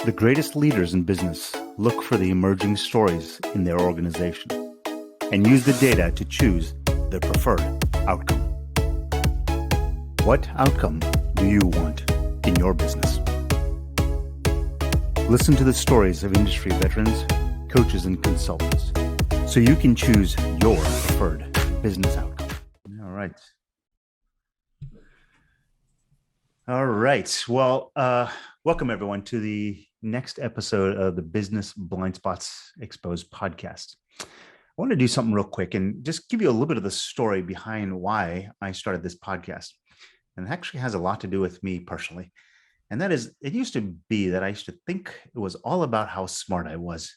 The greatest leaders in business look for the emerging stories in their organization and use the data to choose their preferred outcome. What outcome do you want in your business? Listen to the stories of industry veterans, coaches, and consultants so you can choose your preferred business outcome. All right. Well, welcome everyone to the next episode of the Business Blind Spots Exposed podcast. I want to do something real quick and just give you a little bit of the story behind why I started this podcast. And it actually has a lot to do with me personally. And that is, it used to be that I used to think it was all about how smart I was.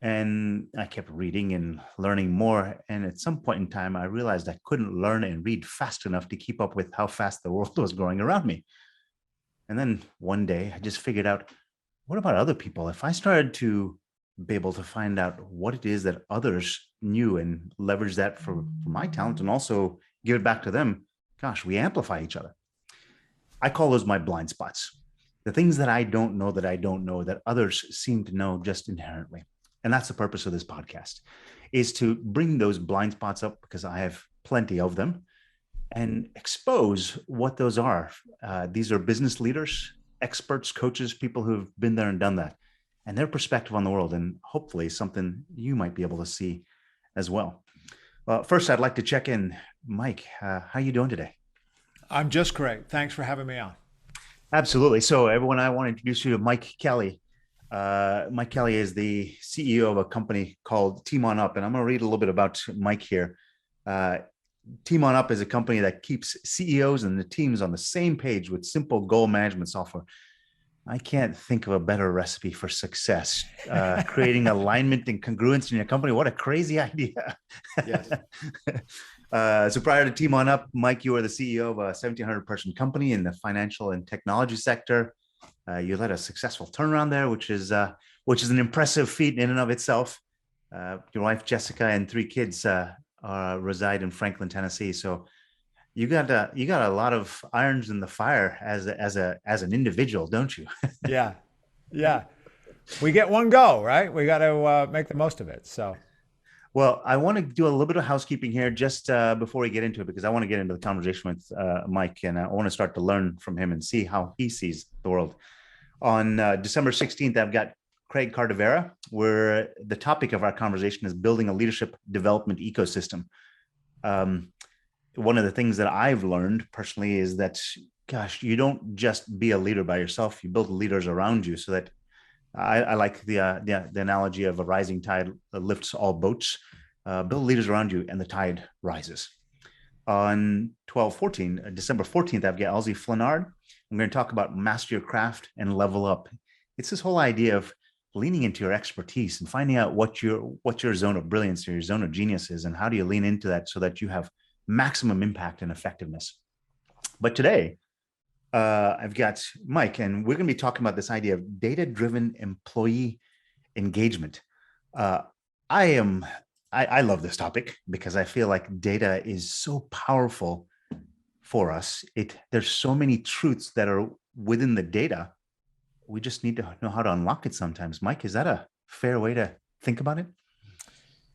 And I kept reading and learning more. And at some point in time, I realized I couldn't learn and read fast enough to keep up with how fast the world was growing around me. And then one day I just figured out, what about other people? If I started to be able to find out what it is that others knew and leverage that for my talent and also give it back to them, gosh, we amplify each other. I call those my blind spots. The things that I don't know that others seem to know just inherently. And that's the purpose of this podcast, is to bring those blind spots up because I have plenty of them and expose what those are. These are business leaders, experts, coaches, people who've been there and done that, and their perspective on the world, and hopefully something you might be able to see as well. First, I'd like to check in. Mike, how are you doing today? I'm just great. Thanks for having me on. Absolutely. So everyone, I want to introduce you to Mike Kelly. Mike Kelly is the CEO of a company called TeamOnUP, and I'm going to read a little bit about Mike here. TeamOnUP is a company that keeps CEOs and the teams on the same page with simple goal management software. I can't think of a better recipe for success. Creating alignment and congruence in your company. What a crazy idea. Yes. So prior to TeamOnUP, Mike, you are the CEO of a 1,700 person company in the financial and technology sector. You led a successful turnaround there, which is an impressive feat in and of itself. Your wife Jessica and 3 kids reside in Franklin, Tennessee. So you got a lot of irons in the fire as an individual, don't you? Yeah. We get one go, right? We got to make the most of it. So. Well, I want to do a little bit of housekeeping here just before we get into it, because I want to get into the conversation with Mike, and I want to start to learn from him and see how he sees the world. On December 16th, I've got Craig Cardavera, where the topic of our conversation is building a leadership development ecosystem. One of the things that I've learned personally is that, gosh, you don't just be a leader by yourself. You build leaders around you, so that I like the analogy of a rising tide lifts all boats. Build leaders around you and the tide rises. On December 14th, I've got Elsie Flanard. I'm going to talk about master your craft and level up. It's this whole idea of leaning into your expertise and finding out what your zone of brilliance or your zone of genius is, and how do you lean into that so that you have maximum impact and effectiveness. But today, I've got Mike, and we're going to be talking about this idea of data-driven employee engagement. I love this topic because I feel like data is so powerful for us. There's so many truths that are within the data. We just need to know how to unlock it sometimes. Mike, is that a fair way to think about it?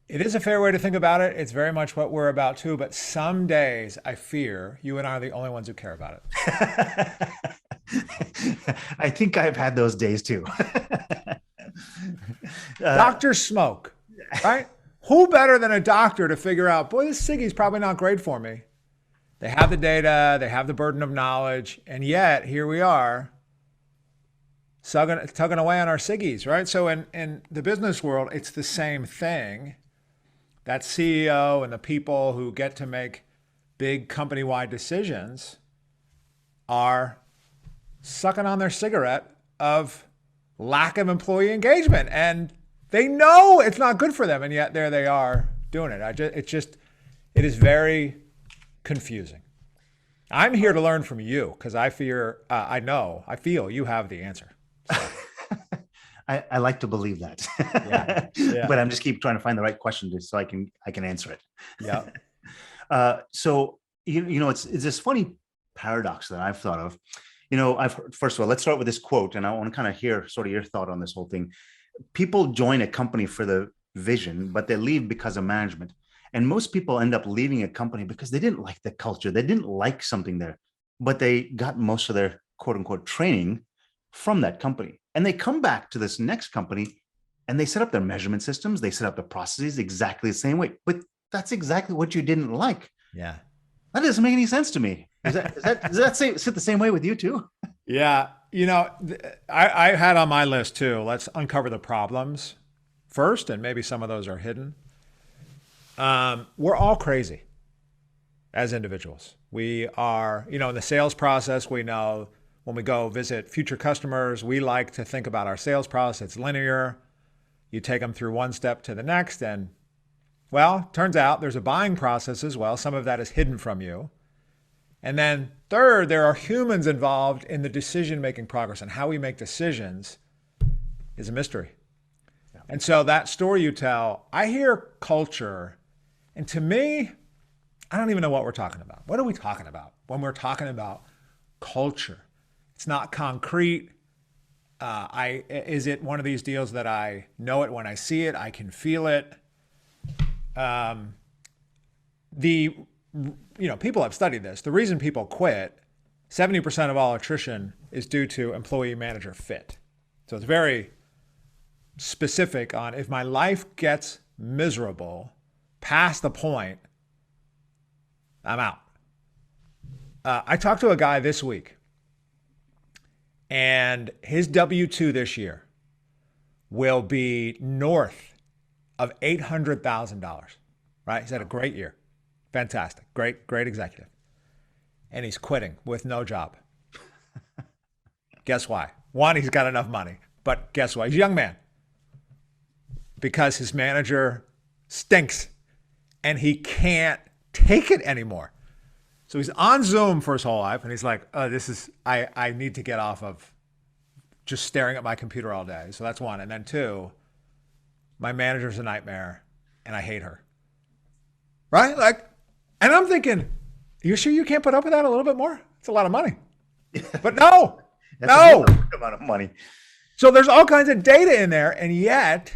It is a fair way to think about it. It's very much what we're about too. But some days I fear you and I are the only ones who care about it. I think I've had those days too. Doctors smoke, right? Who better than a doctor to figure out, boy, this ciggy's probably not great for me. They have the data, they have the burden of knowledge, and yet here we are tugging away on our ciggies, right? So in the business world, it's the same thing. That CEO and the people who get to make big company-wide decisions are sucking on their cigarette of lack of employee engagement. And they know it's not good for them. And yet there they are doing it. It is very confusing. I'm here to learn from you because I feel you have the answer. So. I like to believe that, Yeah. But I'm just keep trying to find the right question so I can answer it. Yeah. So it's this funny paradox that I've thought of I've heard, first of all, let's start with this quote, and I want to kind of hear sort of your thought on this whole thing. People join a company for the vision, but they leave because of management. And most people end up leaving a company because they didn't like the culture. They didn't like something there, but they got most of their quote unquote training from that company. And they come back to this next company and they set up their measurement systems. They set up the processes exactly the same way, but that's exactly what you didn't like. Yeah. That doesn't make any sense to me. Does that sit the same way with you too? Yeah. I had on my list too, let's uncover the problems first, and maybe some of those are hidden. We're all crazy as individuals. We are, in the sales process, we know when we go visit future customers, we like to think about our sales process. It's linear. You take them through one step to the next. And well, turns out there's a buying process as well. Some of that is hidden from you. And then third, there are humans involved in the decision-making progress, and how we make decisions is a mystery. Yeah. And so that story you tell, I hear culture, and to me, I don't even know what we're talking about. What are we talking about when we're talking about culture? It's not concrete. Is it one of these deals that I know it when I see it, I can feel it? People have studied this. The reason people quit, 70% of all attrition is due to employee-manager fit. So it's very specific on, if my life gets miserable past the point, I'm out. I talked to a guy this week, and his W-2 this year will be north of $800,000, right? He's had a great year. Fantastic. Great executive. And he's quitting with no job. Guess why? One, he's got enough money. But guess why? He's a young man. Because his manager stinks and he can't take it anymore. So he's on Zoom for his whole life, and he's like, I need to get off of just staring at my computer all day. So that's one. And then two, my manager's a nightmare and I hate her. Right? And I'm thinking, you sure you can't put up with that a little bit more? It's a lot of money. But no. That's a good amount of money. So there's all kinds of data in there, and yet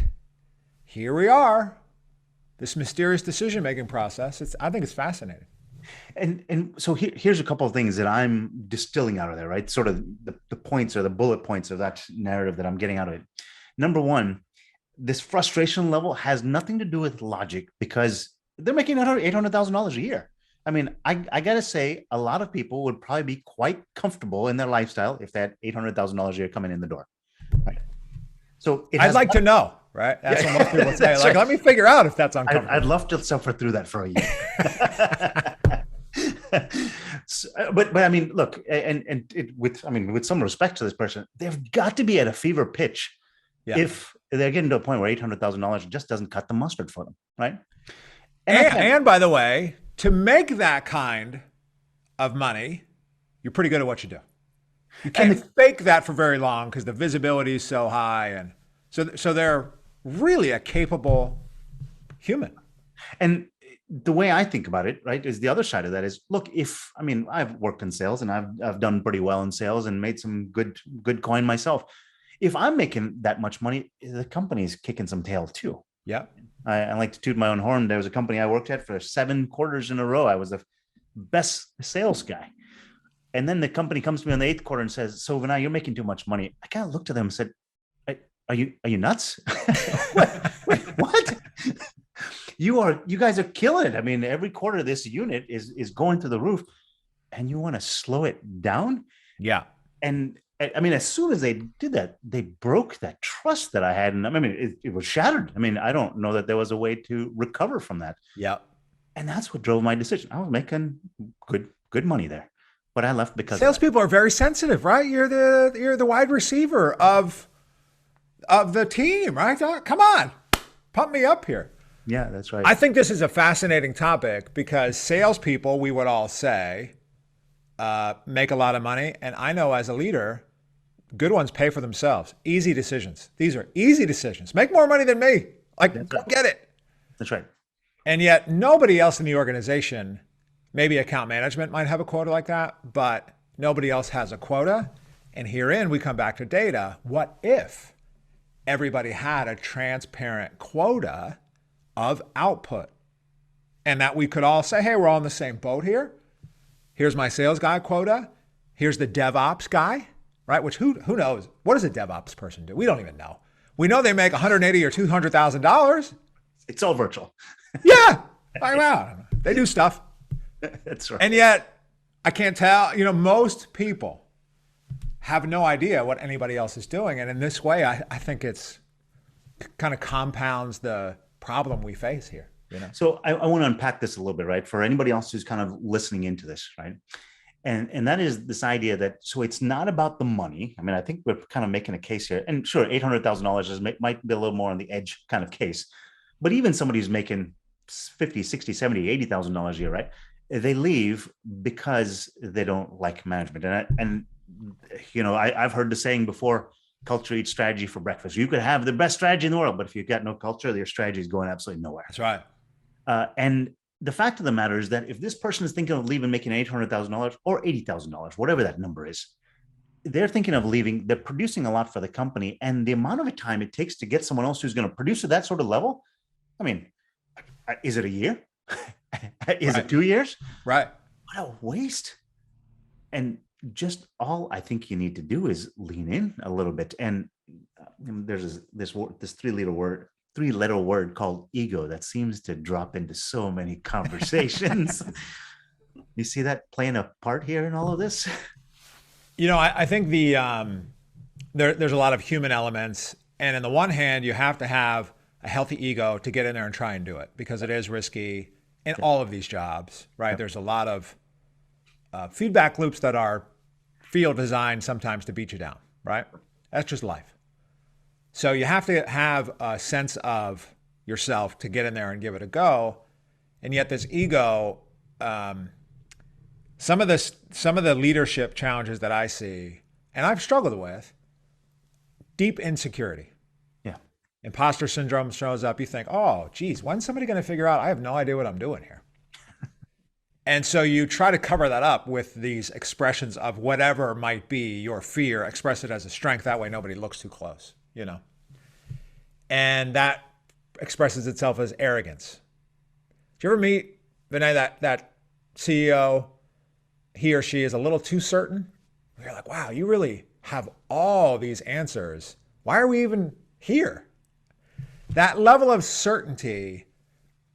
here we are, this mysterious decision-making process. I think it's fascinating. And so here's a couple of things that I'm distilling out of there, right? Sort of the points or the bullet points of that narrative that I'm getting out of it. Number one, this frustration level has nothing to do with logic, because they're making $800,000 a year. I mean, I got to say, a lot of people would probably be quite comfortable in their lifestyle if they had $800,000 a year coming in the door. Right? So I'd like to know, right? That's what most people say. Let me figure out if that's uncomfortable. I'd love to suffer through that for a year. But I mean, look, with some respect to this person, they've got to be at a fever pitch if they're getting to a point where $800,000 just doesn't cut the mustard for them, right? And by the way, to make that kind of money, you're pretty good at what you do. You can't fake that for very long because the visibility is so high, and so they're really a capable human. And the way I think about it, right, is the other side of that is, look, I've worked in sales and I've done pretty well in sales and made some good coin myself. If I'm making that much money, the company's kicking some tail too. Yeah. I like to toot my own horn. There was a company I worked at for 7 quarters in a row. I was the best sales guy. And then the company comes to me on the 8th quarter and says, "So Vinay, you're making too much money." I kind of looked at them and said, are you nuts? What? You guys are killing it. I mean, every quarter this unit is going to the roof, and you want to slow it down? Yeah. And I mean, as soon as they did that, they broke that trust that I had. And I mean, it was shattered. I mean, I don't know that there was a way to recover from that. Yeah. And that's what drove my decision. I was making good money there, but I left because salespeople are very sensitive, right? You're the wide receiver of the team, right? Come on, pump me up here. Yeah, that's right. I think this is a fascinating topic because salespeople, we would all say, make a lot of money. And I know as a leader, good ones pay for themselves. Easy decisions. These are easy decisions. Make more money than me. Go get it. That's right. And yet nobody else in the organization, maybe account management might have a quota like that, but Nobody else has a quota. And herein we come back to data. What if everybody had a transparent quota of output? And that we could all say, hey, we're all in the same boat here. Here's my sales guy quota. Here's the DevOps guy, right? Which who knows? What does a DevOps person do? We don't even know. We know they make $180,000 or $200,000. It's all virtual. Yeah. Wow. They do stuff. That's right. And yet I can't tell, most people have no idea what anybody else is doing. And in this way, I think it's kind of compounds the problem we face here. So I want to unpack this a little bit, right? For anybody else who's kind of listening into this, right? And that is this idea that, so it's not about the money. I mean, I think we're kind of making a case here, and sure, $800,000 might be a little more on the edge kind of case, but even somebody who's making 50, 60, 70, $80,000 a year, right? They leave because they don't like management. And I've heard the saying before, culture eats strategy for breakfast. You could have the best strategy in the world, but if you've got no culture, your strategy is going absolutely nowhere. That's right. And the fact of the matter is that if this person is thinking of leaving, making $800,000 or $80,000, whatever that number is, they're thinking of leaving, they're producing a lot for the company. And the amount of time it takes to get someone else who's going to produce at that sort of level, I mean, is it a year? Is it 2 years? Right. What a waste. And just all I think you need to do is lean in a little bit. And there's this three-letter word called ego that seems to drop into so many conversations. You see that playing a part here in all of this? I think there's a lot of human elements. And on the one hand, you have to have a healthy ego to get in there and try and do it, because it is risky in all of these jobs, right? Yep. There's a lot of feedback loops that are field designed sometimes to beat you down, right? That's just life. So you have to have a sense of yourself to get in there and give it a go. And yet this ego, some of the leadership challenges that I see, and I've struggled with, deep insecurity. Yeah. Imposter syndrome shows up. You think, oh, geez, when's somebody going to figure out I have no idea what I'm doing here? And so you try to cover that up with these expressions of whatever might be your fear, express it as a strength. That way nobody looks too close, And that expresses itself as arrogance. Did you ever meet, Vinay, that CEO, he or she is a little too certain? You're like, wow, you really have all these answers. Why are we even here? That level of certainty,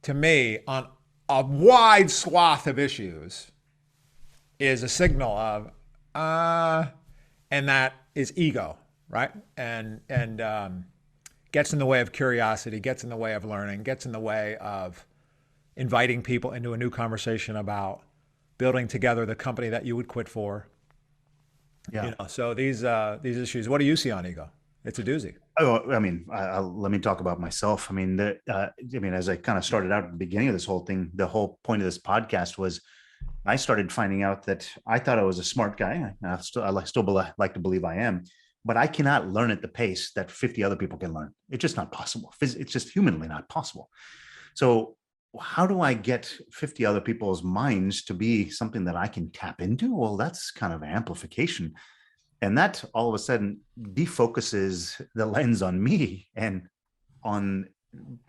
to me, on a wide swath of issues is a signal of, and that is ego, right? And gets in the way of curiosity, gets in the way of learning, gets in the way of inviting people into a new conversation about building together the company that you would quit for. Yeah. So these issues, what do you see on ego? It's a doozy. Oh, I mean, let me talk about myself. I mean, as I kind of started out at the beginning of this whole thing, the whole point of this podcast was I started finding out that I thought I was a smart guy. I still like to believe I am, but I cannot learn at the pace that 50 other people can learn. It's just not possible. It's just humanly not possible. So how do I get 50 other people's minds to be something that I can tap into? Well, that's kind of amplification. And that all of a sudden defocuses the lens on me and on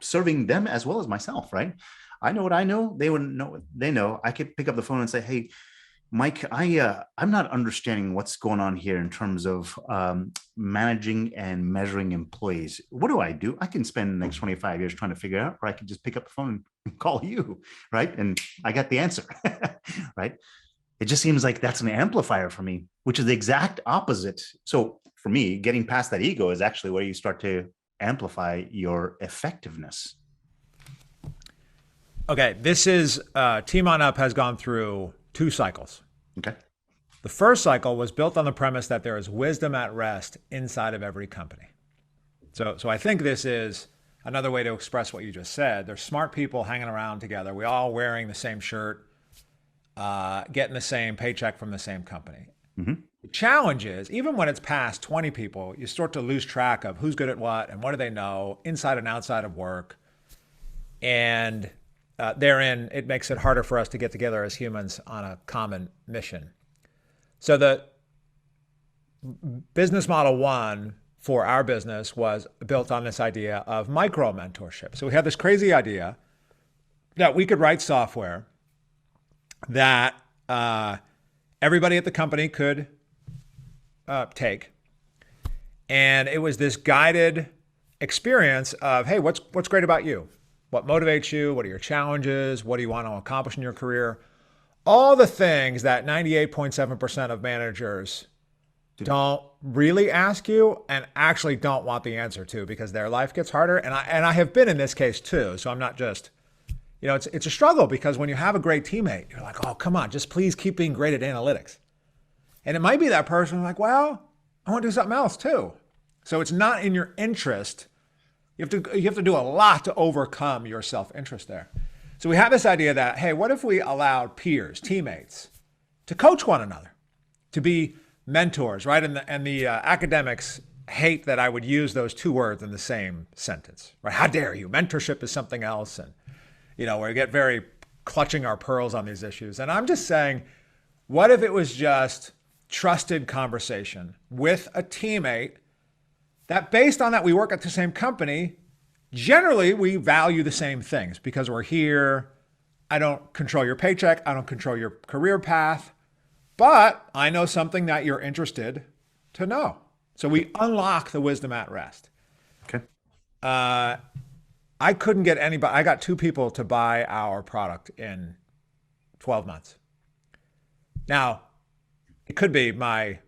serving them as well as myself, right? I know what I know. They wouldn't know what they know. I could pick up the phone and say, hey, Mike, I'm not understanding what's going on here in terms of managing and measuring employees. What do? I can spend the next 25 years trying to figure it out, or I can just pick up the phone and call you, right? And I got the answer, right? It just seems like that's an amplifier for me, which is the exact opposite. So for me, getting past that ego is actually where you start to amplify your effectiveness. Okay, this is TeamOnUP has gone through 2 cycles. Okay. The first cycle was built on the premise that there is wisdom at rest inside of every company. So I think this is another way to express what you just said. There's smart people hanging around together. We all wearing the same shirt, getting the same paycheck from the same company. Mm-hmm. The challenge is, even when it's past 20 people, you start to lose track of who's good at what and what do they know inside and outside of work. And therein, it makes it harder for us to get together as humans on a common mission. So the business model one for our business was built on this idea of micro mentorship. So we had this crazy idea that we could write software that everybody at the company could take. And it was this guided experience of, hey, what's great about you? What motivates you? What are your challenges? What do you want to accomplish in your career? All the things that 98.7% of managers don't really ask you and actually don't want the answer to because their life gets harder. And I have been in this case too. So I'm not just, it's a struggle because when you have a great teammate, you're like, oh, come on, just please keep being great at analytics. And it might be that person like, well, I want to do something else too. So it's not in your interest. You have to do a lot to overcome your self-interest there. So we have this idea that, hey, what if we allowed peers, teammates, to coach one another, to be mentors, right? And the academics hate that I would use those two words in the same sentence, right? How dare you? Mentorship is something else. And, we get very clutching our pearls on these issues. And I'm just saying, what if it was just trusted conversation with a teammate that based on that we work at the same company, generally we value the same things because we're here. I don't control your paycheck. I don't control your career path, but I know something that you're interested to know. So we unlock the wisdom at rest. Okay. I couldn't get anybody. I got 2 people to buy our product in 12 months. Now, it could be my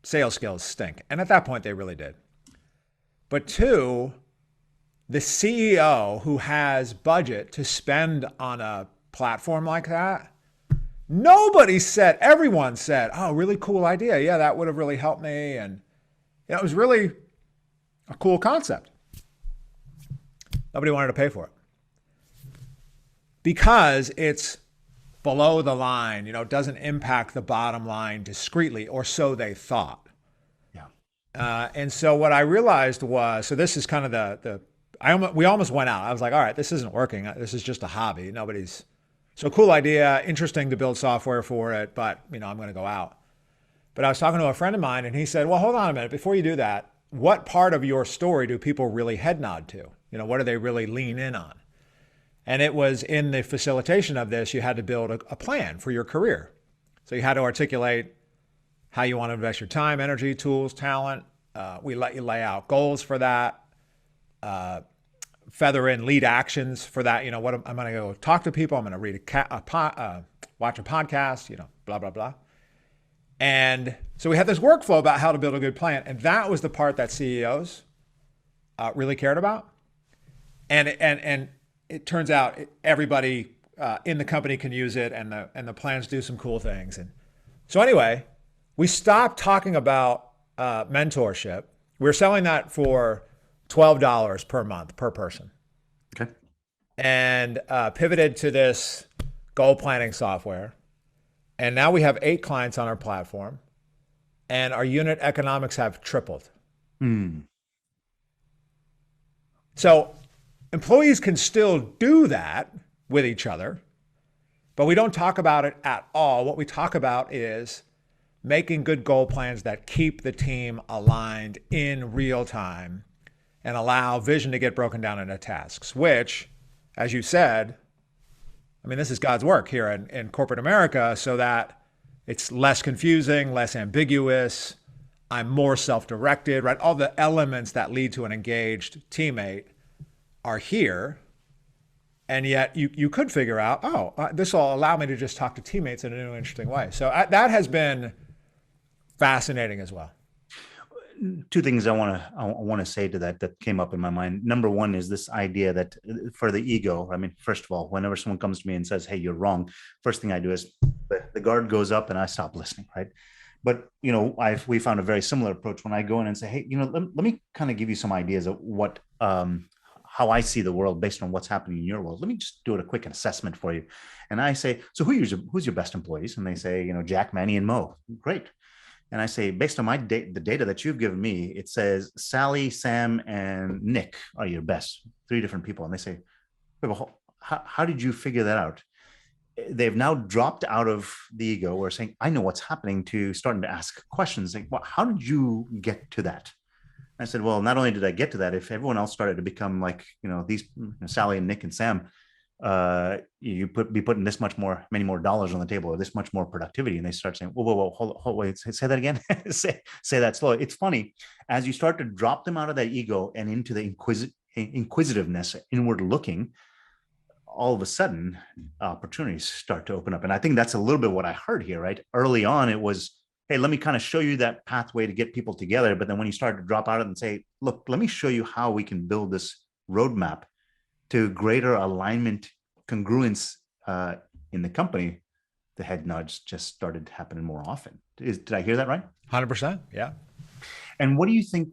sales skills stink. And at that point, they really did. But 2, the CEO who has budget to spend on a platform like that, everyone said, oh, really cool idea. Yeah, that would have really helped me. And it was really a cool concept. Nobody wanted to pay for it because it's below the line, doesn't impact the bottom line discreetly, or so they thought. And so what I realized was, so this is kind of we almost went out. I was like, all right, this isn't working. This is just a hobby. So cool idea, interesting to build software for it, but I'm going to go out. But I was talking to a friend of mine and he said, well, hold on a minute. Before you do that, what part of your story do people really head nod to? What do they really lean in on? And it was in the facilitation of this, you had to build a plan for your career. So you had to articulate how you want to invest your time, energy, tools, talent. We let you lay out goals for that, feather in lead actions for that. What I'm going to go talk to people. I'm going to read watch a podcast, blah, blah, blah. And so we had this workflow about how to build a good plan. And that was the part that CEOs really cared about. And it turns out everybody in the company can use it, and the plans do some cool things. And so anyway, we stopped talking about mentorship. We're selling that for $12 per month per person. Okay. And pivoted to this goal planning software. And now we have 8 clients on our platform, and our unit economics have tripled. So employees can still do that with each other, but we don't talk about it at all. What we talk about is making good goal plans that keep the team aligned in real time and allow vision to get broken down into tasks, which, as you said, this is God's work here in corporate America so that it's less confusing, less ambiguous. I'm more self-directed, right? All the elements that lead to an engaged teammate are here. And yet you could figure out, this will allow me to just talk to teammates in a new, interesting way. So that has been fascinating as well. 2 things I want to say to that came up in my mind. Number one is this idea that for the ego, first of all, whenever someone comes to me and says, hey, you're wrong, first thing I do is the guard goes up and I stop listening, right? But, we found a very similar approach when I go in and say, hey, let me kind of give you some ideas of what, how I see the world based on what's happening in your world. Let me just do a quick assessment for you. And I say, so who's your best employees? And they say, Jack, Manny, and Mo. Great. And I say, based on the data that you've given me, it says Sally, Sam, and Nick are your best, 3 different people. And they say, well, how did you figure that out? they've now dropped out of the ego. We're saying, I know what's happening, to starting to ask questions like, well, how did you get to that? I said, well, not only did I get to that, if everyone else started to become like, these Sally and Nick and Sam, be putting this much more, many more dollars on the table, or this much more productivity. And they start saying, whoa, hold, wait, say that again. say that slowly. It's funny, as you start to drop them out of that ego and into the inquisitiveness, inward looking, all of a sudden opportunities start to open up. And I think that's a little bit what I heard here, right? Early on, it was, hey, let me kind of show you that pathway to get people together. But then when you start to drop out of it and say, look, let me show you how we can build this roadmap to greater alignment, congruence in the company, the head nudge just started happening more often. Did I hear that right? 100%. Yeah. And what do you think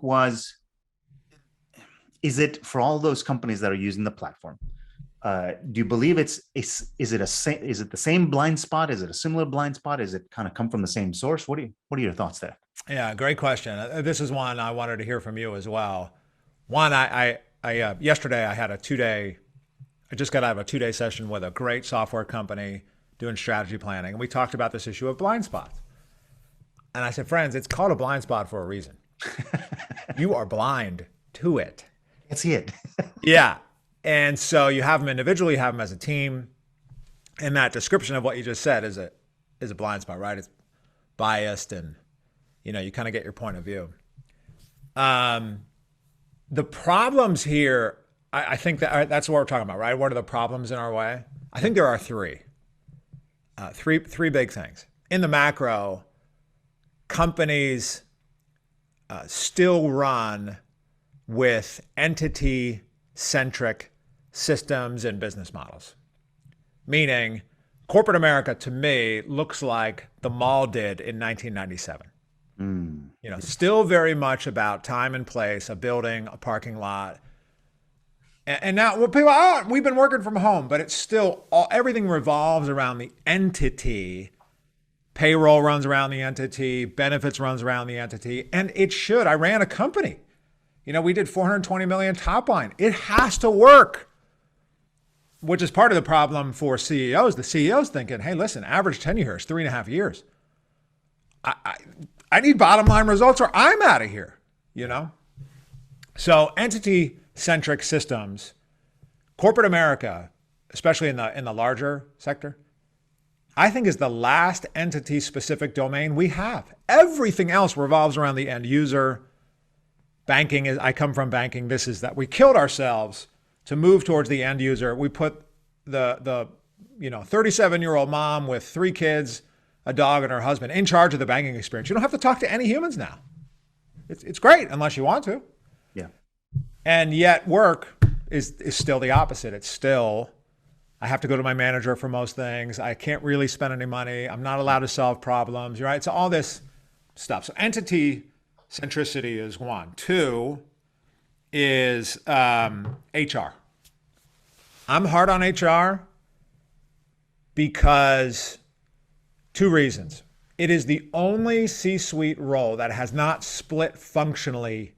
is it for all those companies that are using the platform? Do you believe is it the same blind spot? Is it a similar blind spot? Is it kind of come from the same source? What are your thoughts there? Yeah, great question. This is one I wanted to hear from you as well. One, I yesterday I had I just got out of a 2-day session with a great software company doing strategy planning. And we talked about this issue of blind spots. And I said, friends, it's called a blind spot for a reason. You are blind to it. That's it. Yeah. And so you have them individually, you have them as a team. And that description of what you just said is a blind spot, right? It's biased and, you kind of get your point of view. The problems here, I think that's what we're talking about, right? What are the problems in our way? I think there are three big things. In the macro, companies still run with entity-centric systems and business models. Meaning, corporate America, to me, looks like the mall did in 1997. Still very much about time and place, a building, a parking lot. And now, we've been working from home, but it's still, everything revolves around the entity. Payroll runs around the entity, benefits runs around the entity, and it should. I ran a company. We did 420 million top line. It has to work, which is part of the problem for CEOs. The CEO's thinking, hey, listen, average tenure here is 3.5 years. I need bottom line results or I'm out of here, So entity-centric systems, corporate America, especially in the larger sector, I think is the last entity-specific domain we have. Everything else revolves around the end user. Banking I come from banking. This is that we killed ourselves to move towards the end user. We put the 37-year-old mom with 3 kids, a dog, and her husband in charge of the banking experience. You don't have to talk to any humans now. It's great unless you want to. Yeah. And yet work is still the opposite. It's still, I have to go to my manager for most things. I can't really spend any money. I'm not allowed to solve problems, right? So all this stuff. So entity centricity is one. 2 is HR. I'm hard on HR because 2 reasons. It is the only C-suite role that has not split functionally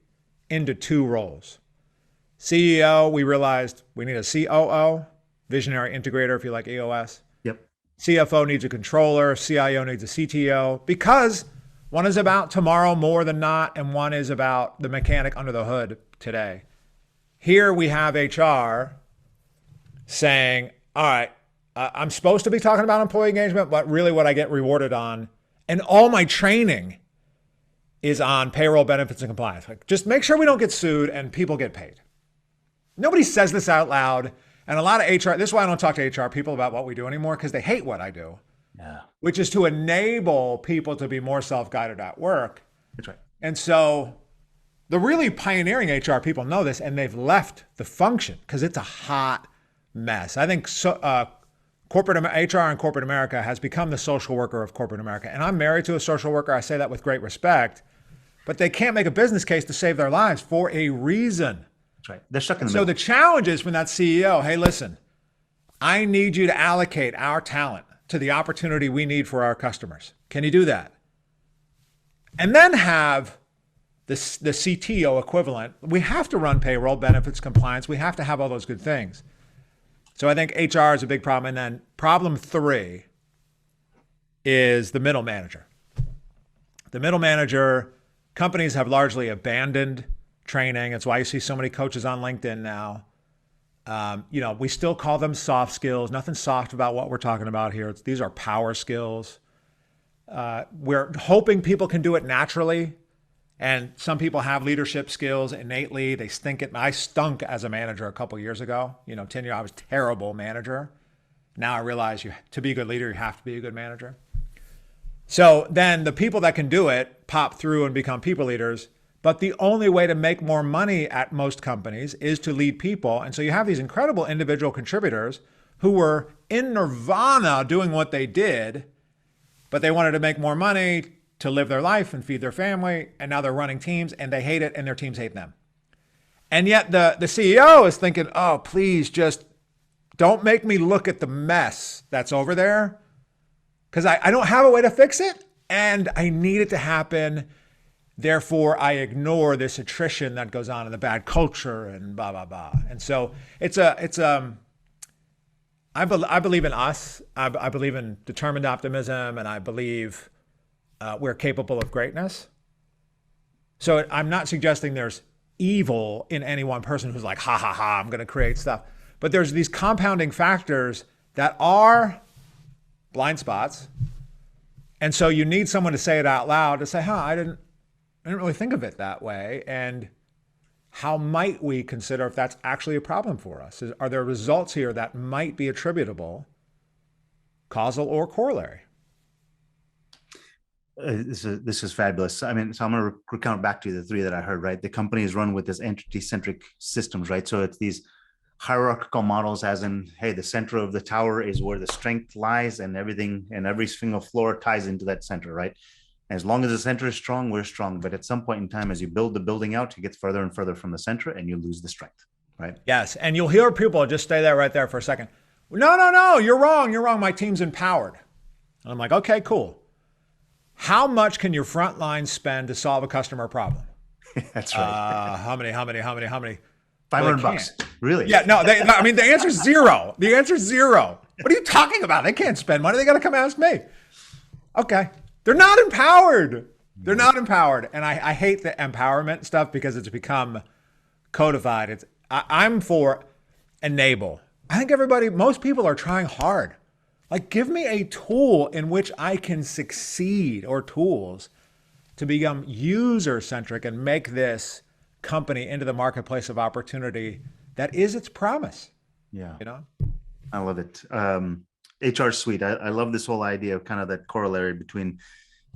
into 2 roles. CEO, we realized we need a COO, visionary integrator if you like EOS. Yep. CFO needs a controller, CIO needs a CTO, because one is about tomorrow more than not, and one is about the mechanic under the hood today. Here we have HR saying, all right, I'm supposed to be talking about employee engagement, but really what I get rewarded on, and all my training is on payroll, benefits, and compliance. Like, just make sure we don't get sued and people get paid. Nobody says this out loud. And a lot of HR, this is why I don't talk to HR people about what we do anymore, because they hate what I do. Yeah. Which is to enable people to be more self-guided at work. That's right. And so the really pioneering HR people know this, and they've left the function because it's a hot mess. I think corporate HR and corporate America has become the social worker of corporate America. And I'm married to a social worker. I say that with great respect, but they can't make a business case to save their lives for a reason. That's right. They're stuck in the middle. middle. The challenge is from that CEO, hey, listen, I need you to allocate our talent to the opportunity we need for our customers. Can you do that? And then have the CTO equivalent. We have to run payroll, benefits, compliance. We have to have all those good things. So I think HR is a big problem. And then problem 3 is the middle manager. The middle manager, companies have largely abandoned training. It's why you see so many coaches on LinkedIn now. We still call them soft skills. Nothing soft about what we're talking about here. These are power skills. We're hoping people can do it naturally. And some people have leadership skills innately. They stink it. I stunk as a manager a couple years ago. 10 years, I was a terrible manager. Now I realize to be a good leader, you have to be a good manager. So then the people that can do it pop through and become people leaders. But the only way to make more money at most companies is to lead people. And so you have these incredible individual contributors who were in nirvana doing what they did, but they wanted to make more money to live their life and feed their family. And now they're running teams and they hate it and their teams hate them. And yet the CEO is thinking, oh, please just don't make me look at the mess that's over there, because I don't have a way to fix it and I need it to happen. Therefore, I ignore this attrition that goes on in the bad culture and blah, blah, blah. And so I believe in us. I believe in determined optimism, and I believe we're capable of greatness. So I'm not suggesting there's evil in any one person who's like, ha, ha, ha, I'm going to create stuff. But there's these compounding factors that are blind spots. And so you need someone to say it out loud, to say, I didn't really think of it that way. And how might we consider if that's actually a problem for us? Are there results here that might be attributable, causal or corollary? This is fabulous. I mean, so I'm going to recount back to you the 3 that I heard, right? The company is run with this entity-centric systems, right? So it's these hierarchical models, as in, hey, the center of the tower is where the strength lies, and everything and every single floor ties into that center, right? As long as the center is strong, we're strong. But at some point in time, as you build the building out, it gets further and further from the center and you lose the strength, right? Yes. And you'll hear people just stay there right there for a second. No, you're wrong. You're wrong. My team's empowered. And I'm like, okay, cool. How much can your front line spend to solve a customer problem? That's right. How many? $500. Really? Yeah, no, the answer is zero. The answer is zero. What are you talking about? They can't spend money. They got to come ask me. Okay. They're not empowered. They're not empowered. And I hate the empowerment stuff because it's become codified. I'm for enable. I think most people are trying hard. Like, give me a tool in which I can succeed, or tools to become user-centric and make this company into the marketplace of opportunity that is its promise. Yeah. I love it. HR suite. I love this whole idea of kind of that corollary between,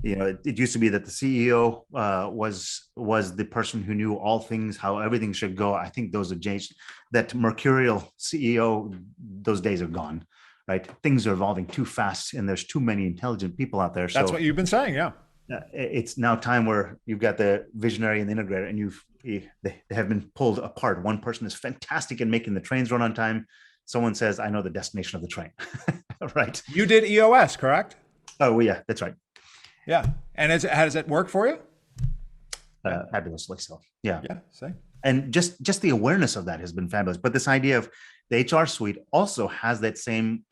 it used to be that the CEO was the person who knew all things, how everything should go. I think those have changed. That mercurial CEO, those days are gone, right? Things are evolving too fast and there's too many intelligent people out there. That's what you've been saying. Yeah. It's now time where you've got the visionary and the integrator, and they have been pulled apart. One person is fantastic in making the trains run on time. Someone says, I know the destination of the train, right? You did EOS, correct? Oh, well, yeah, that's right. Yeah. And has it worked for you? Fabulously so. Yeah. Yeah. Same. And just the awareness of that has been fabulous. But this idea of the HR suite also has that same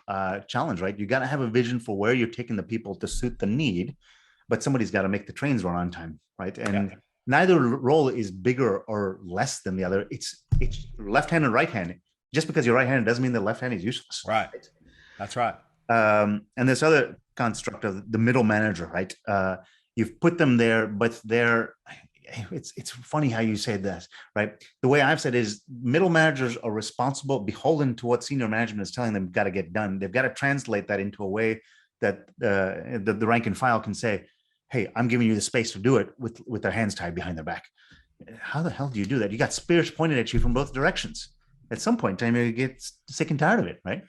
challenge, right? You got to have a vision for where you're taking the people to suit the need, but somebody's got to make the trains run on time, right? And neither role is bigger or less than the other. It's left hand and right hand. Just because you're right-handed doesn't mean the left hand is useless. Right. That's right. And this other construct of the middle manager, right? You've put them there, but it's funny how you say this, right? The way I've said is middle managers are responsible, beholden to what senior management is telling them got to get done. They've got to translate that into a way that the rank and file can say, hey, I'm giving you the space to do it with their hands tied behind their back. How the hell do you do that? You got spears pointed at you from both directions. At some point in time, you get sick and tired of it, right?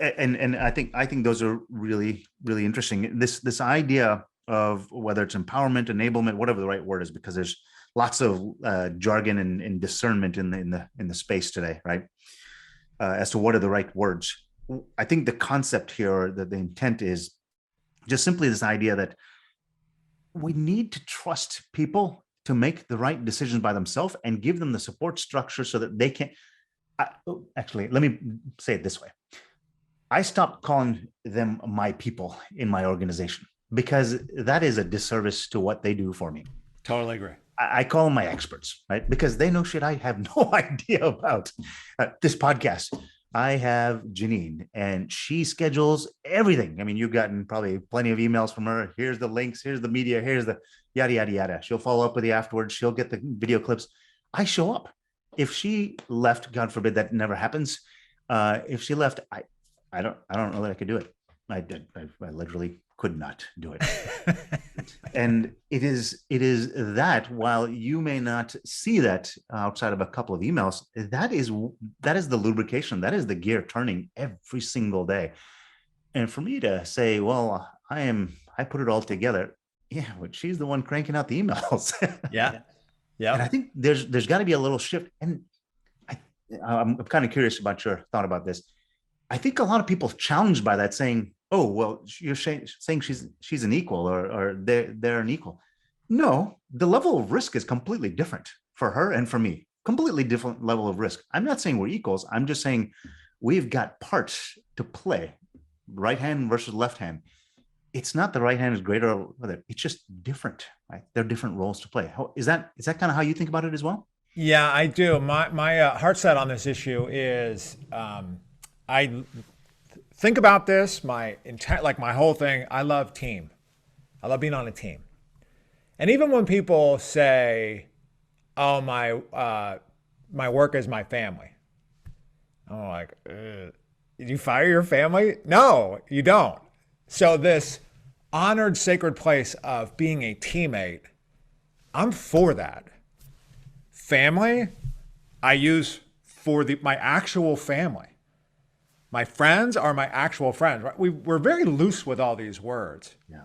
And I think those are really, really interesting. This idea of whether it's empowerment, enablement, whatever the right word is, because there's lots of jargon and discernment in the space today, right? As to what are the right words. I think the concept here, that the intent is just simply this idea that we need to trust people to make the right decisions by themselves and give them the support structure so that they can. Actually, let me say it this way. I stopped calling them my people in my organization because that is a disservice to what they do for me. Totally agree. I call them my experts, right? Because they know shit I have no idea about. This podcast, I have Janine and she schedules everything. I mean, you've gotten probably plenty of emails from her. Here's the links, here's the media, here's the yada, yada, yada. She'll follow up with you afterwards. She'll get the video clips. I show up. If she left, God forbid that never happens. If she left, I don't know that I could do it. I literally could not do it. And it is that while you may not see that outside of a couple of emails, that is the lubrication, that is the gear turning every single day. And for me to say, well, I put it all together. Yeah, but she's the one cranking out the emails. Yeah. Yeah. And I think there's got to be a little shift. And I'm kind of curious about your thought about this. I think a lot of people are challenged by that, saying, "Oh, well, you're saying she's an equal, or they're an equal." No, the level of risk is completely different for her and for me. Completely different level of risk. I'm not saying we're equals. I'm just saying we've got parts to play. Right hand versus left hand. It's not the right hand is greater or whether it's just different. Right? They're different roles to play. Is that kind of how you think about it as well? Yeah, I do. My heart set on this issue is I think about this. My intent, like my whole thing. I love team. I love being on a team. And even when people say, "Oh, my work is my family," I'm like, "Did you fire your family?" No, you don't. So this honored, sacred place of being a teammate, I'm for that. Family, I use for my actual family. My friends are my actual friends. Right? We're very loose with all these words. Yeah.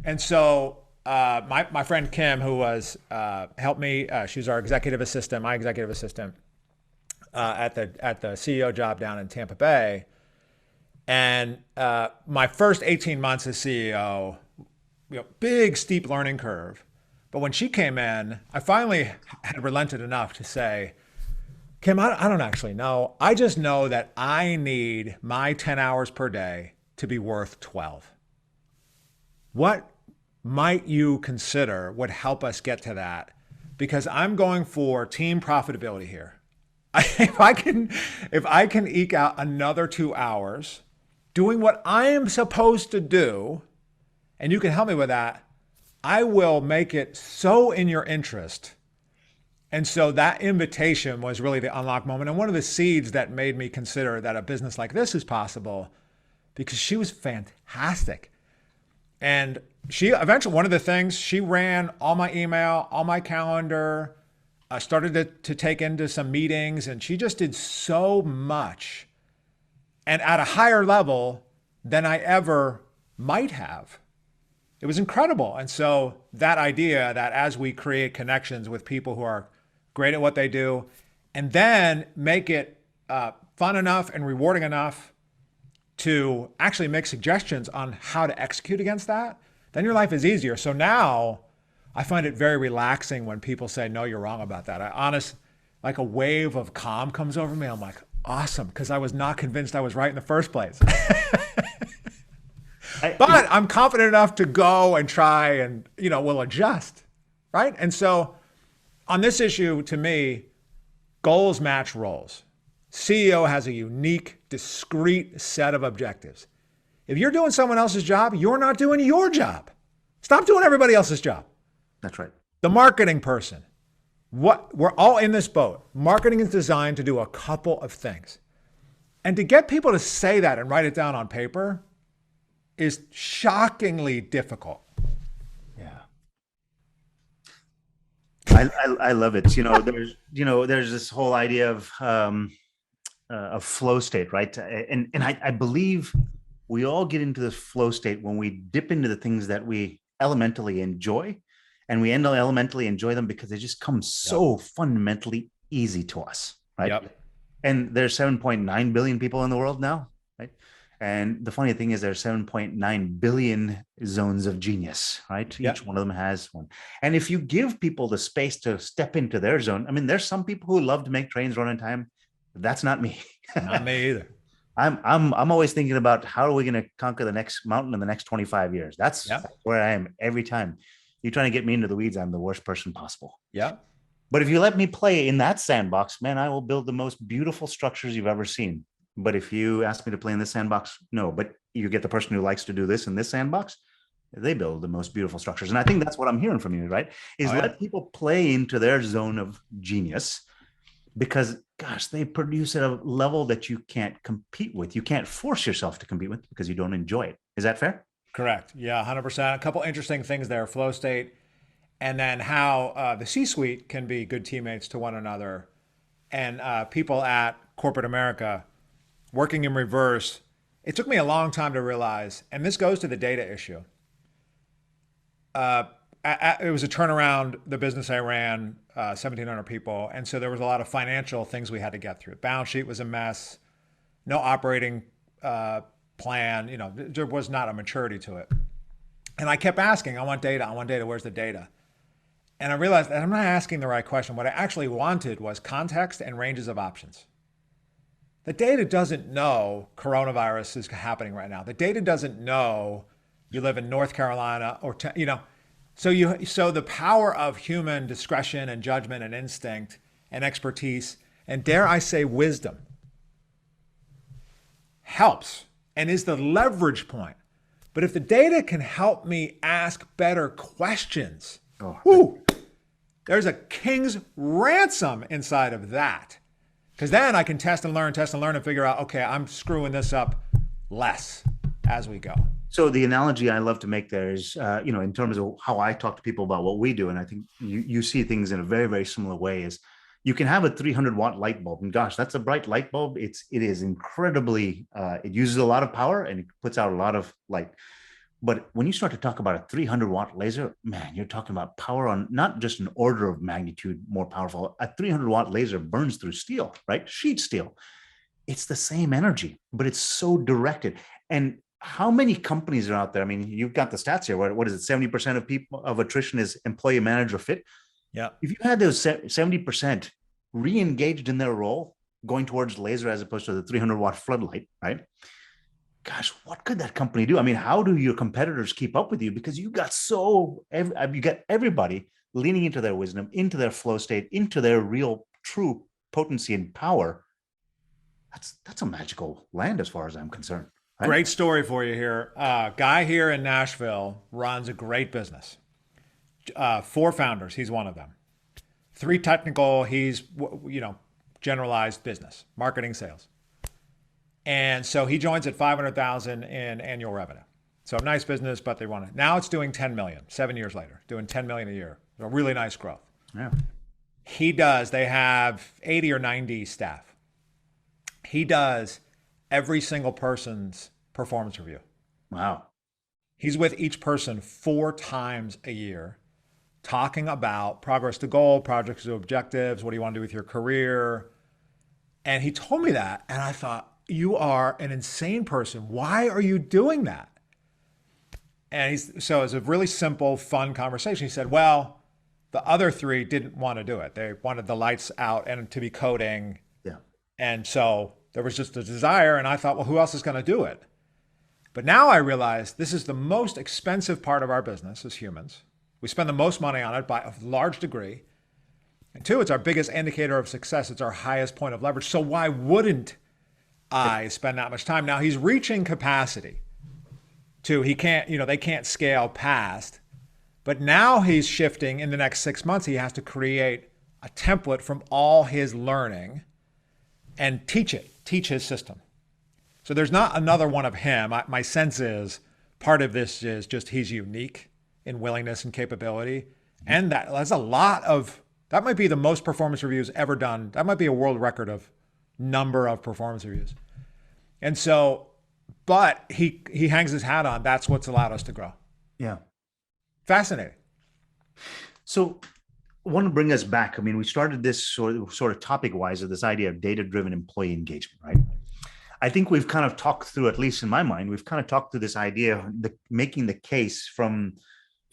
And so my friend Kim, who was helped me, she was our executive assistant, my executive assistant at the CEO job down in Tampa Bay. And my first 18 months as CEO, big steep learning curve. But when she came in, I finally had relented enough to say, "Kim, I don't actually know. I just know that I need my 10 hours per day to be worth 12. What might you consider would help us get to that? Because I'm going for team profitability here. If I can eke out another 2 hours doing what I am supposed to do, and you can help me with that, I will make it so in your interest." And so that invitation was really the unlock moment. And one of the seeds that made me consider that a business like this is possible, because she was fantastic. And she eventually, one of the things, she ran all my email, all my calendar, started to take into some meetings, and she just did so much and at a higher level than I ever might have. It was incredible. And so that idea that as we create connections with people who are great at what they do, and then make it fun enough and rewarding enough to actually make suggestions on how to execute against that, then your life is easier. So now I find it very relaxing when people say, "No, you're wrong about that." Like a wave of calm comes over me. I'm like, awesome, because I was not convinced I was right in the first place. But I'm confident enough to go and try and, we'll adjust, right? And so on this issue, to me, goals match roles. CEO has a unique, discrete set of objectives. If you're doing someone else's job, you're not doing your job. Stop doing everybody else's job. That's right. The marketing person. We're all in this boat. Marketing is designed to do a couple of things. And to get people to say that and write it down on paper is shockingly difficult. Yeah. I love it. There's this whole idea of flow state, right? And I believe we all get into this flow state when we dip into the things that we elementally enjoy, and we elementally enjoy them because they just come so fundamentally easy to us, right? Yep. And there's 7.9 billion people in the world now, right? And the funny thing is there's 7.9 billion zones of genius, right? Yep. Each one of them has one. And if you give people the space to step into their zone, I mean, there's some people who love to make trains run on time. That's not me. Not me either. I'm always thinking about how are we going to conquer the next mountain in the next 25 years. Yeah. That's where I am every time. You're trying to get me into the weeds. I'm the worst person possible. Yeah. But if you let me play in that sandbox, man, I will build the most beautiful structures you've ever seen. But if you ask me to play in this sandbox, no. But you get the person who likes to do this in this sandbox, they build the most beautiful structures. And I think that's what I'm hearing from you, right? Is let people play into their zone of genius, because gosh, they produce at a level that you can't compete with. You can't force yourself to compete with because you don't enjoy it. Is that fair? Correct. Yeah, 100%. A couple interesting things there, flow state, and then how the C-suite can be good teammates to one another. And people at corporate America working in reverse. It took me a long time to realize, and this goes to the data issue. It was a turnaround, the business I ran, 1,700 people. And so there was a lot of financial things we had to get through. Balance sheet was a mess, no operating plan. You know, there was not a maturity to it. And I kept asking, I want data, where's the data? And I realized that I'm not asking the right question. What I actually wanted was context and ranges of options. The data doesn't know coronavirus is happening right now. The data doesn't know you live in North Carolina or, you know, so the power of human discretion and judgment and instinct and expertise, and dare I say wisdom, helps and is the leverage point. But if the data can help me ask better questions, there's a king's ransom inside of that. Because then I can test and learn and figure out, okay, I'm screwing this up less as we go. So the analogy I love to make there is, in terms of how I talk to people about what we do, and I think you see things in a very, very similar way, is you can have a 300-watt light bulb, and gosh, that's a bright light bulb. It is incredibly, it uses a lot of power and it puts out a lot of light. But when you start to talk about a 300-watt laser, man, you're talking about power on not just an order of magnitude more powerful. A 300-watt laser burns through steel, right? Sheet steel. It's the same energy, but it's so directed. And how many companies are out there? I mean, you've got the stats here. What is it? 70% of people of attrition is employee manager fit. Yeah. If you had those 70% re-engaged in their role, going towards laser as opposed to the 300-watt floodlight, right? Gosh, what could that company do? I mean, how do your competitors keep up with you? Because you got everybody leaning into their wisdom, into their flow state, into their real, true potency and power. That's a magical land as far as I'm concerned. Right? Great story for you here. Guy here in Nashville runs a great business. 4 founders, he's one of them. 3 technical, he's, generalized business, marketing, sales. And so he joins at 500,000 in annual revenue. So nice business, but they want it. Now it's doing 10 million, 7 years later, doing 10 million a year. A really nice growth. Yeah. They have 80 or 90 staff. He does every single person's performance review. Wow. He's with each person 4 times a year, talking about progress to goal, projects to objectives, what do you want to do with your career? And he told me that, and I thought, you are an insane person. Why are you doing that? And so it was a really simple, fun conversation. He said, well, the other 3 didn't want to do it. They wanted the lights out and to be coding. Yeah. And so there was just a desire. And I thought, well, who else is going to do it? But now I realize this is the most expensive part of our business as humans. We spend the most money on it by a large degree. And 2, it's our biggest indicator of success. It's our highest point of leverage. So why wouldn't I spend that much time? Now he's reaching capacity he can't, they can't scale past, but now he's shifting in the next 6 months. He has to create a template from all his learning and teach his system. So there's not another one of him. My sense is part of this is just he's unique in willingness and capability. And that's a lot of, that might be the most performance reviews ever done. That might be a world record of number of performance reviews. And so, but he hangs his hat on, that's what's allowed us to grow. Yeah. Fascinating. So I want to bring us back. I mean, we started this sort of topic wise of this idea of data-driven employee engagement, right? I think we've kind of talked through, at least in my mind, we've kind of talked through this idea, making the case from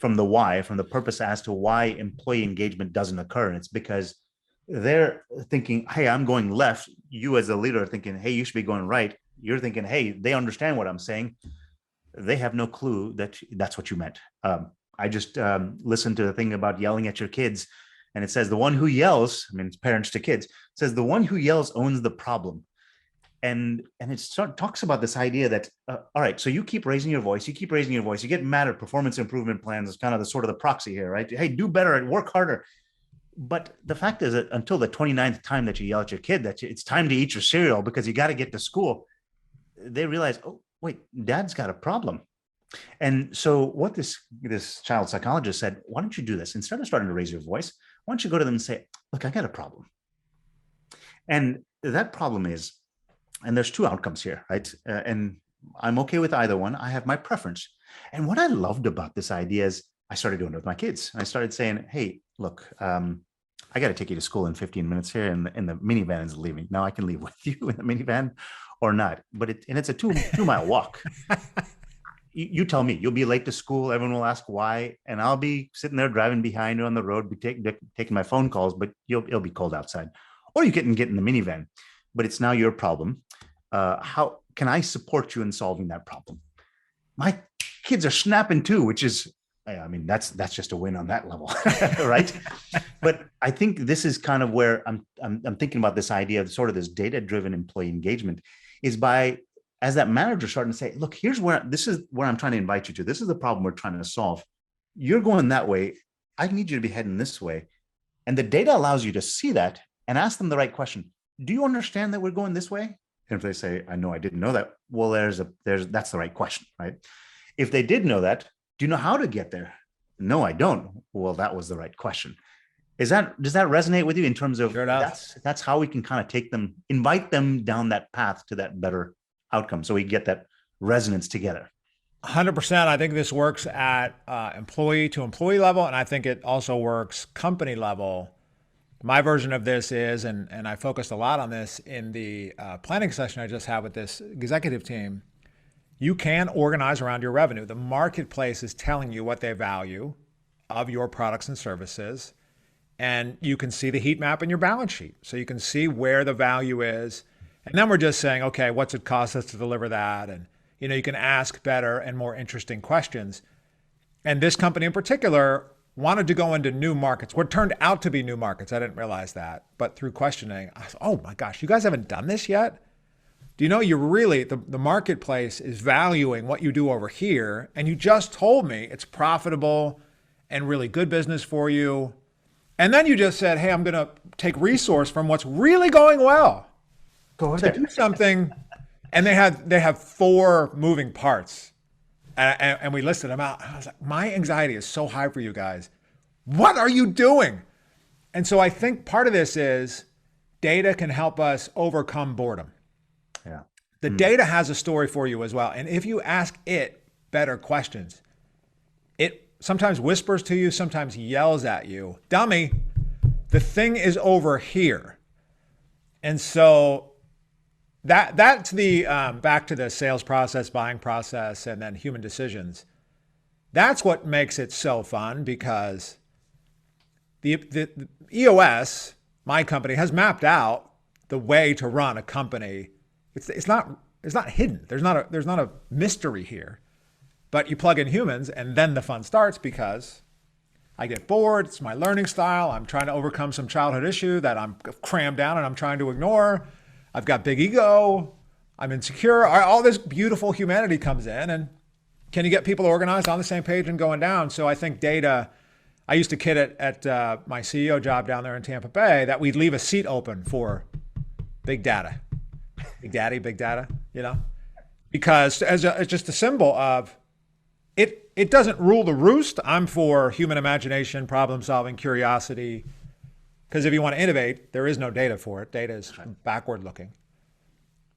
the why, from the purpose as to why employee engagement doesn't occur. And it's because They're thinking, hey, I'm going left. You as a leader are thinking, hey, you should be going right. You're thinking, hey, they understand what I'm saying. They have no clue that that's what you meant. I just listened to the thing about yelling at your kids, and it says the one who yells, I mean, it's parents to kids, says the one who yells owns the problem. And it talks about this idea that all right, so you keep raising your voice, you get mad at performance improvement plans is kind of the sort of the proxy here, right? Hey, do better, work harder. But the fact is that until the 29th time that you yell at your kid that it's time to eat your cereal because you got to get to school, they realize, oh, wait, dad's got a problem. And so what this child psychologist said, why don't you do this? Instead of starting to raise your voice, why don't you go to them and say, look, I got a problem. And that problem is, and there's two outcomes here, right? And I'm okay with either one. I have my preference. And what I loved about this idea is I started doing it with my kids. I started saying, hey, look, I got to take you to school in 15 minutes here, and the minivan is leaving. Now I can leave with you in the minivan or not, but it's a 2 mile walk. You tell me. You'll be late to school. Everyone will ask why, and I'll be sitting there driving behind you on the road, taking my phone calls, but it'll be cold outside. Or you get in the minivan, but it's now your problem. How can I support you in solving that problem? My kids are snapping too, which is, I mean, that's just a win on that level, right? But I think this is kind of where I'm thinking about this idea of sort of this data-driven employee engagement is by, as that manager starting to say, look, this is where I'm trying to invite you to. This is the problem we're trying to solve. You're going that way. I need you to be heading this way. And the data allows you to see that and ask them the right question. Do you understand that we're going this way? And if they say, I know, I didn't know that, well, that's the right question, right? If they did know that, do you know how to get there? No, I don't. Well, that was the right question. Does that resonate with you in terms of Sure that's how we can kind of invite them down that path to that better outcome, so we get that resonance together? 100%. I think this works at employee to employee level, and I think it also works company level. My version of this is, and I focused a lot on this in the planning session I just had with this executive team, you can organize around your revenue. The marketplace is telling you what they value of your products and services, and you can see the heat map in your balance sheet. So you can see where the value is. And then we're just saying, okay, what's it cost us to deliver that? And you can ask better and more interesting questions. And this company in particular wanted to go into new markets, what turned out to be new markets. I didn't realize that. But through questioning, I thought, oh my gosh, you guys haven't done this yet? Do you know the marketplace is valuing what you do over here, and you just told me it's profitable and really good business for you. And then you just said, hey, I'm going to take resource from what's really going well to do something. And they have 4 moving parts. And we listed them out. I was like, my anxiety is so high for you guys. What are you doing? And so I think part of this is data can help us overcome boredom. Yeah. The data has a story for you as well. And if you ask it better questions, it sometimes whispers to you, sometimes yells at you. Dummy, the thing is over here. And so that's the back to the sales process, buying process, and then human decisions. That's what makes it so fun, because the EOS, my company, has mapped out the way to run a company. It's not hidden. There's not a mystery here. But you plug in humans, and then the fun starts, because I get bored. It's my learning style. I'm trying to overcome some childhood issue that I'm crammed down and I'm trying to ignore. I've got big ego. I'm insecure. All this beautiful humanity comes in, and can you get people organized on the same page and going down? So I think data, I used to kid at my CEO job down there in Tampa Bay that we'd leave a seat open for big data. Big daddy, big data, because it's just a symbol of it doesn't rule the roost. I'm for human imagination, problem solving, curiosity. Because if you want to innovate, there is no data for it. Data is backward looking.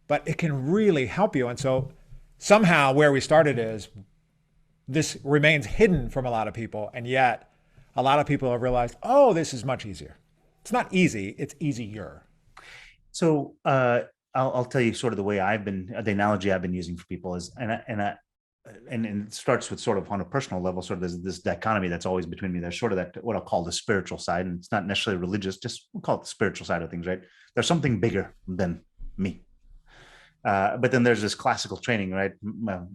But it can really help you. And so somehow where we started is this remains hidden from a lot of people. And yet a lot of people have realized, oh, this is much easier. It's not easy, it's easier. So I'll tell you sort of the analogy I've been using for people is, and it starts with sort of on a personal level, sort of there's this dichotomy that's always between me. There's sort of that, what I'll call the spiritual side, and it's not necessarily religious, just we'll call it the spiritual side of things, right? There's something bigger than me. But then there's this classical training, right?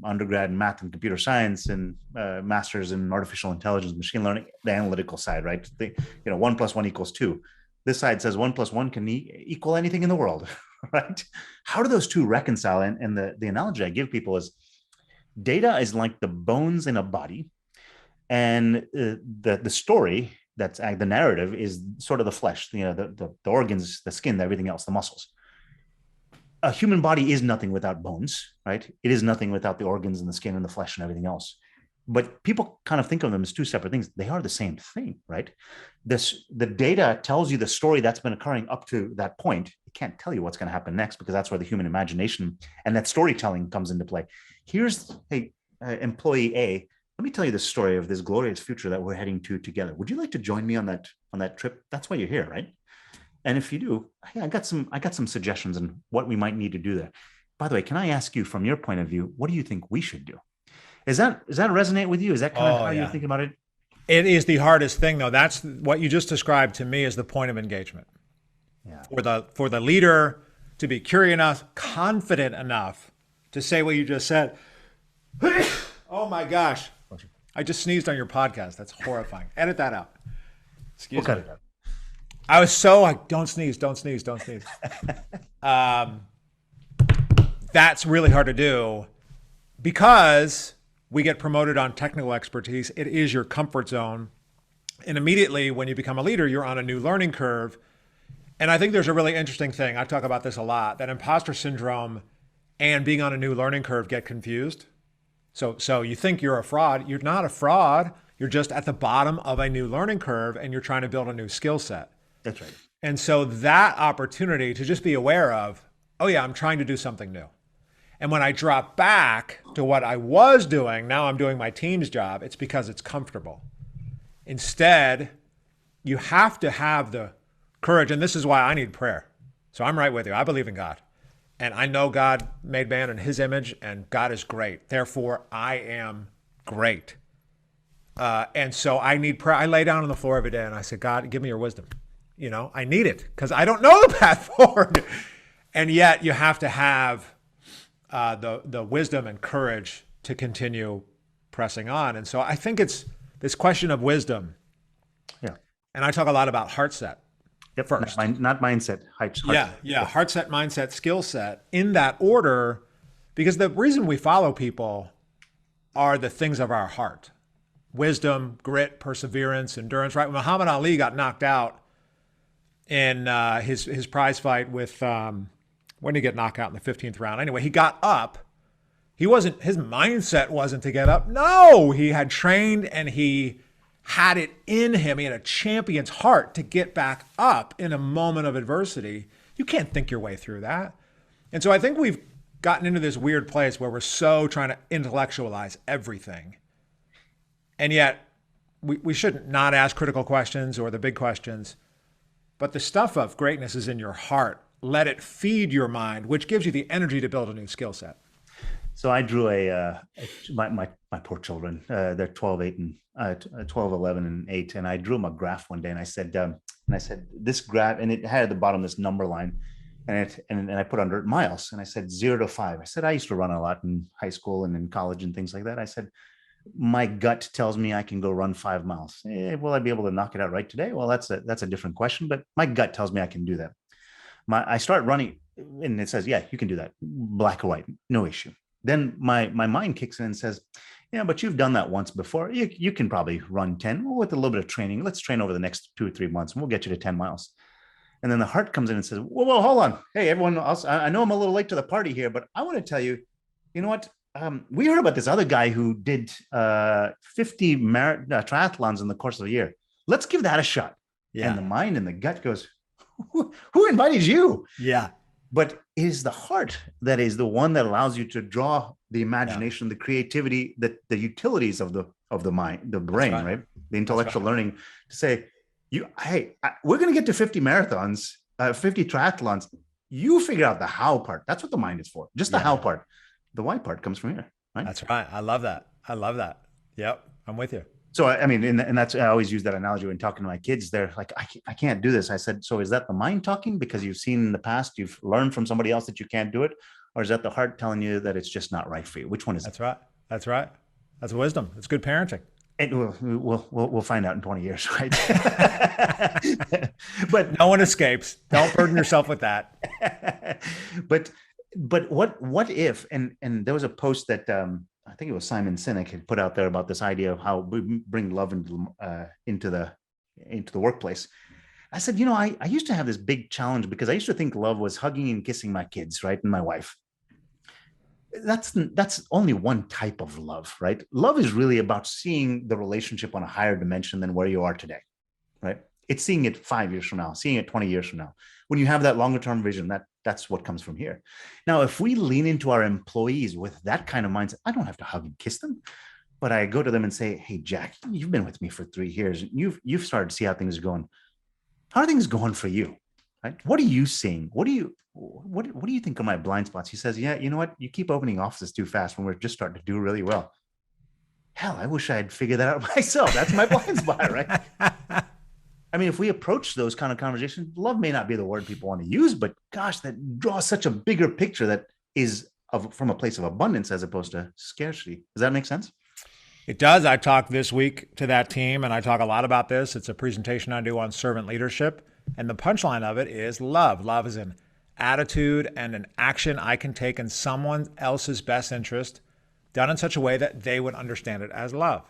Undergrad in math and computer science, and masters in artificial intelligence, machine learning, the analytical side, right? 1 + 1 = 2. This side says 1 + 1 can equal anything in the world, right? How do those two reconcile? And the analogy I give people is data is like the bones in a body, and the story, that's the narrative, is sort of the flesh, the organs, the skin, everything else, the muscles. A human body is nothing without bones, right? It is nothing without the organs and the skin and the flesh and everything else. But people kind of think of them as two separate things. They are the same thing, right? The data tells you the story that's been occurring up to that point. It can't tell you what's going to happen next, because that's where the human imagination and that storytelling comes into play. Here's, hey, employee A, let me tell you the story of this glorious future that we're heading to together. Would you like to join me on that trip? That's why you're here, right? And if you do, hey, I got some suggestions on what we might need to do there. By the way, can I ask you, from your point of view, what do you think we should do? Does that resonate with you? Is that kind of how you're thinking about it? It is the hardest thing, though. That's what you just described to me as the point of engagement. Yeah. For the leader to be curious enough, confident enough to say what you just said. Oh my gosh. I just sneezed on your podcast. That's horrifying. Edit that out. Excuse me. I was so like, don't sneeze. That's really hard to do, because we get promoted on technical expertise. It is your comfort zone. And immediately when you become a leader, you're on a new learning curve. And I think there's a really interesting thing. I talk about this a lot, that imposter syndrome and being on a new learning curve get confused. So you think you're a fraud. You're not a fraud. You're just at the bottom of a new learning curve, and you're trying to build a new skill set. That's right. And so that opportunity to just be aware of, oh yeah, I'm trying to do something new. And when I drop back to what I was doing, now I'm doing my team's job, it's because it's comfortable. Instead, you have to have the courage, and this is why I need prayer. So I'm right with you. I believe in God. And I know God made man in his image, and God is great. Therefore, I am great. And so I need prayer. I lay down on the floor every day and I say, God, give me your wisdom. I need it, because I don't know the path forward. And yet you have to have the wisdom and courage to continue pressing on. And so I think it's this question of wisdom. Yeah. And I talk a lot about heart set. Yep. First. Not mindset. Heart Yeah. Heart set, mindset, skill set, in that order, because the reason we follow people are the things of our heart. Wisdom, grit, perseverance, endurance, right? When Muhammad Ali got knocked out in his prize fight with, when did he get knocked out in the 15th round? Anyway, he got up. His mindset wasn't to get up. No, he had trained and he had it in him. He had a champion's heart to get back up in a moment of adversity. You can't think your way through that. And so I think we've gotten into this weird place where we're so trying to intellectualize everything. And yet we shouldn't not ask critical questions or the big questions, but the stuff of greatness is in your heart. Let it feed your mind, which gives you the energy to build a new skill set. So I drew my poor children, they're 12, 11 and 8. And I drew them a graph one day, and I said this graph, and it had at the bottom this number line, and I put under it miles, and I said 0 to 5. I said, I used to run a lot in high school and in college and things like that. I said, my gut tells me I can go run 5 miles. Will I be able to knock it out right today? Well, that's a different question, but my gut tells me I can do that. I start running, and it says, yeah, you can do that. Black or white, no issue. Then my mind kicks in and says, yeah, but you've done that once before. You can probably run 10. Well, with a little bit of training, let's train over the next 2 or 3 months, and we'll get you to 10 miles. And then the heart comes in and says, whoa, hold on. Hey, everyone else, I know I'm a little late to the party here, but I want to tell you, you know what? We heard about this other guy who did 50 triathlons in the course of a year. Let's give that a shot. Yeah. And the mind and the gut goes, who invited you? Yeah. But it is the heart that is the one that allows you to draw the imagination, the creativity, the utilities of the mind, the brain, right? The intellectual learning to say, we're going to get to 50 marathons, 50 triathlons. You figure out the how part. That's what the mind is for. Just the how part. The why part comes from here. right? That's right. I love that. I love that. Yep. I'm with you. So, I mean, and that's, I always use that analogy when talking to my kids. They're like, I can't do this. I said, so is that the mind talking because you've seen in the past, you've learned from somebody else that you can't do it? Or is that the heart telling you that it's just not right for you? Which one is it? That's right. That's right. That's wisdom. It's good parenting. And we'll find out in 20 years, right? But no one escapes. Don't burden yourself with that. but what if, and there was a post that I think it was Simon Sinek had put out there about this idea of how we bring love into the workplace. I said, I used to have this big challenge because I used to think love was hugging and kissing my kids, right, and my wife. That's only one type of love, right? Love is really about seeing the relationship on a higher dimension than where you are today, right? It's seeing it 5 years from now, seeing it 20 years from now. When you have that longer term vision, that's what comes from here. Now, if we lean into our employees with that kind of mindset, I don't have to hug and kiss them, but I go to them and say, hey, Jack, you've been with me for 3 years. You've started to see how things are going. How are things going for you? Right? What are you seeing? What do you think are my blind spots? He says, yeah, you know what? You keep opening offices too fast when we're just starting to do really well. Hell, I wish I had figured that out myself. That's my blind spot, right? I mean, if we approach those kind of conversations, love may not be the word people want to use, but gosh, that draws such a bigger picture that is from a place of abundance as opposed to scarcity. Does that make sense? It does. I talked this week to that team, and I talk a lot about this. It's a presentation I do on servant leadership. And the punchline of it is love. Love is an attitude and an action I can take in someone else's best interest, done in such a way that they would understand it as love.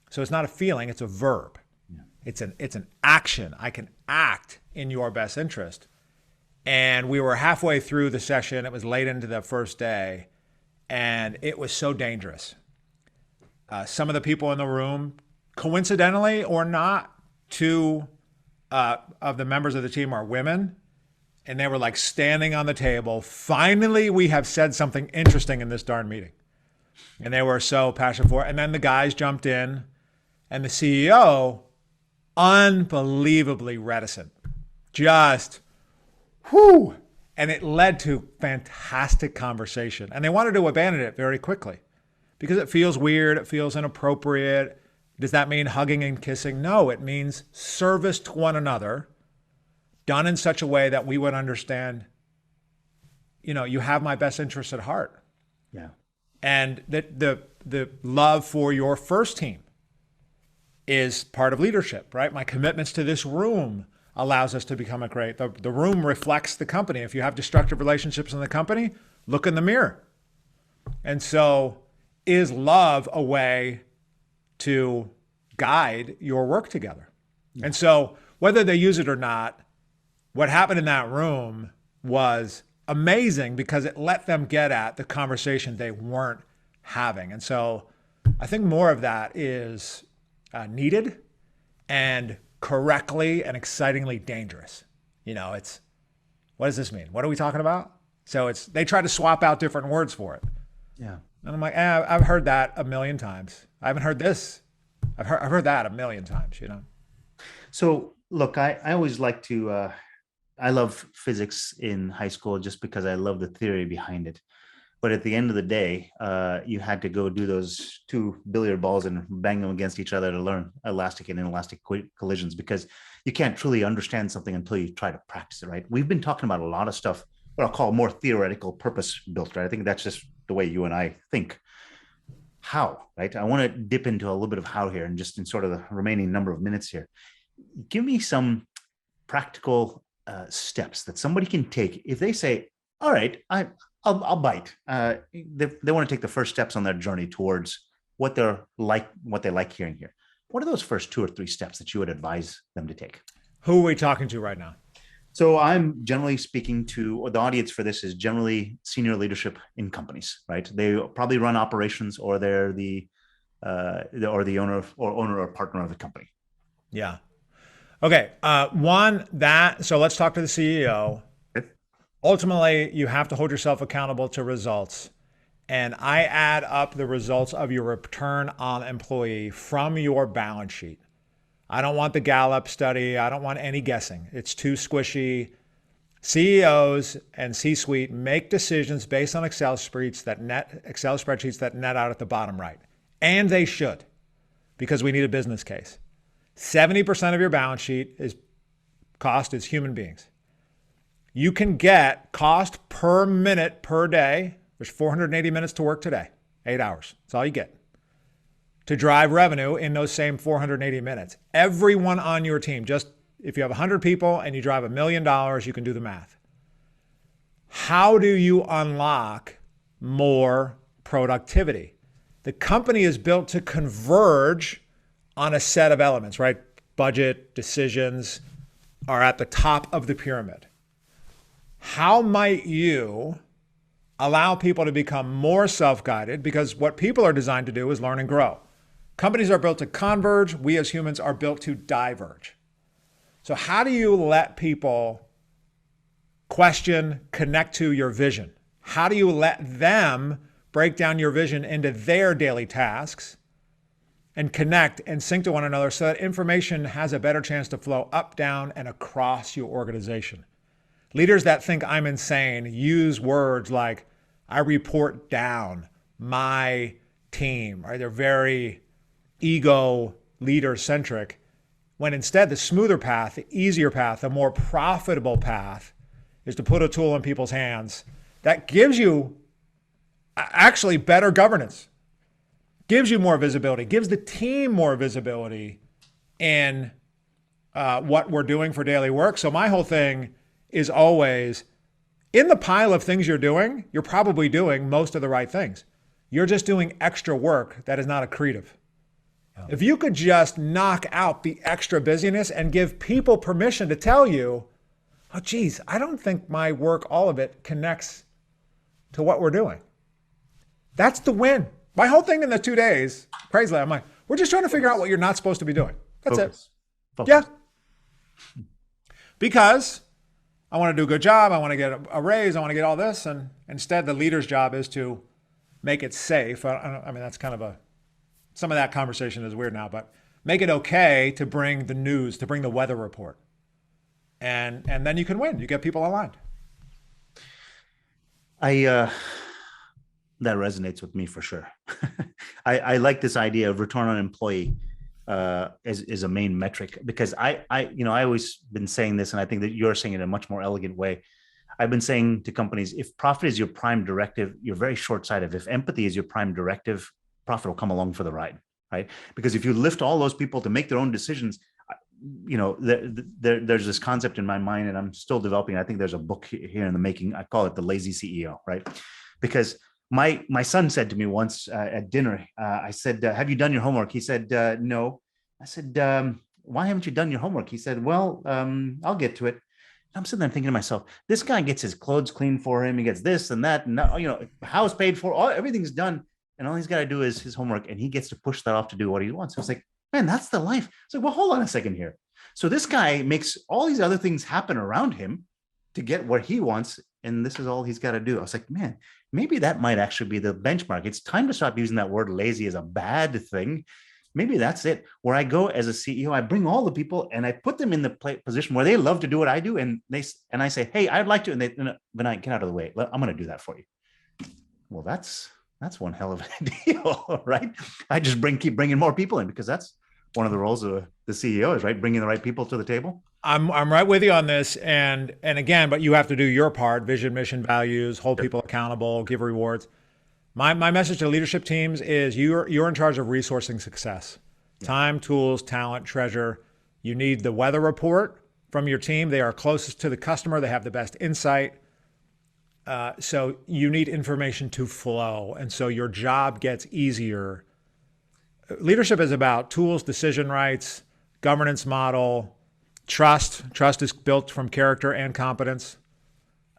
So it's not a feeling, it's a verb. Yeah. It's an action. I can act in your best interest. And we were halfway through the session. It was late into the first day, and it was so dangerous. Some of the people in the room, coincidentally or not, two of the members of the team are women, and they were like standing on the table. Finally, we have said something interesting in this darn meeting. And they were so passionate for it. And then the guys jumped in, and the CEO, unbelievably reticent, just, whoo. And it led to fantastic conversation. And they wanted to abandon it very quickly because it feels weird. It feels inappropriate. Does that mean hugging and kissing? No, it means service to one another done in such a way that we would understand, you have my best interest at heart. Yeah. And that the love for your first team is part of leadership, right? My commitments to this room allows us to become the room reflects the company. If you have destructive relationships in the company, look in the mirror. And so is love a way to guide your work together? Yeah. And so whether they use it or not, what happened in that room was amazing because it let them get at the conversation they weren't having. And so I think more of that is needed and correctly and excitingly dangerous. It's, what does this mean? What are we talking about? So they try to swap out different words for it. Yeah. And I'm like, I've heard that a million times. I haven't heard this. I've heard that a million times, So look, I always like to, I love physics in high school just because I love the theory behind it. But at the end of the day, you had to go do those 2 billiard balls and bang them against each other to learn elastic and inelastic collisions, because you can't truly understand something until you try to practice it, right? We've been talking about a lot of stuff, what I'll call more theoretical, purpose built, right? I think that's just the way you and I think. How, right? I want to dip into a little bit of how here and just in sort of the remaining number of minutes here. Give me some practical steps that somebody can take if they say, all right, I'll bite. They want to take the first steps on their journey towards what they like hearing here. What are those first 2 or 3 steps that you would advise them to take? Who are we talking to right now? So I'm generally speaking to, or the audience for this is generally senior leadership in companies, right? They probably run operations, or they're the owner or partner of the company. Yeah. Okay. So let's talk to the CEO. Okay. Ultimately, you have to hold yourself accountable to results. And I add up the results of your return on employee from your balance sheet. I don't want the Gallup study. I don't want any guessing. It's too squishy. CEOs and C-suite make decisions based on Excel spreadsheets that net out at the bottom right. And they should, because we need a business case. 70% of your balance sheet is cost is human beings. You can get cost per minute per day. There's 480 minutes to work today, 8 hours. That's all you get to drive revenue in those same 480 minutes. Everyone on your team, just if you have 100 people and you drive $1 million, you can do the math. How do you unlock more productivity? The company is built to converge on a set of elements, right? Budget, decisions are at the top of the pyramid. How might you allow people to become more self-guided? Because what people are designed to do is learn and grow. Companies are built to converge. We as humans are built to diverge. So how do you let people question, connect to your vision? How do you let them break down your vision into their daily tasks and connect and sync to one another so that information has a better chance to flow up, down, and across your organization? Leaders that think I'm insane use words like, I report down, my team, right? They're very ego leader-centric, when instead the smoother path, the easier path, the more profitable path is to put a tool in people's hands that gives you actually better governance, gives you more visibility, gives the team more visibility in what we're doing for daily work. So my whole thing is always, in the pile of things you're doing, you're probably doing most of the right things. You're just doing extra work that is not accretive. Yeah. If you could just knock out the extra busyness and give people permission to tell you, oh, geez, I don't think my work, all of it, connects to what we're doing. That's the win. My whole thing in the 2 days, crazily, I'm like, we're just trying to figure out what you're not supposed to be doing. That's it. Focus. Yeah. Because I want to do a good job. I want to get a raise. I want to get all this. And instead, the leader's job is to make it safe. I mean, that's kind of some of that conversation is weird now, but make it okay to bring the news, to bring the weather report. And then you can win. You get people aligned. That resonates with me for sure. I like this idea of return on employee is a main metric, because I always been saying this, and I think that you're saying it in a much more elegant way. I've been saying to companies, if profit is your prime directive, you're very short-sighted. If empathy is your prime directive, profit will come along for the ride, right? Because if you lift all those people to make their own decisions, there's this concept in my mind, and I'm still developing. I think there's a book here in the making. I call it The Lazy CEO, right? Because my son said to me once at dinner, I said, have you done your homework? He said, no. I said, why haven't you done your homework? He said, well, I'll get to it. I'm sitting there thinking to myself, this guy gets his clothes cleaned for him. He gets this and that, and house paid for, everything's done. And all he's got to do is his homework, and he gets to push that off to do what he wants. So it's like, man, that's the life. It's like, well, hold on a second here. So this guy makes all these other things happen around him to get what he wants, and this is all he's got to do. I was like, man, maybe that might actually be the benchmark. It's time to stop using that word lazy as a bad thing. Maybe that's it. Where I go as a CEO, I bring all the people and I put them in the position where they love to do what I do, and I say, hey, I'd like to, and Vinay, get out of the way. I'm going to do that for you. Well, that's one hell of a deal, right? I just keep bringing more people in, because that's one of the roles of the CEO is, right, bringing the right people to the table. I'm right with you on this, and again, but you have to do your part: vision, mission, values, hold people accountable, give rewards. My message to leadership teams is you're in charge of resourcing success. Yeah. Time, tools, talent, treasure. You need the weather report from your team. They are closest to the customer. They have the best insight. So you need information to flow. And so your job gets easier. Leadership is about tools, decision rights, governance model, trust. Trust is built from character and competence.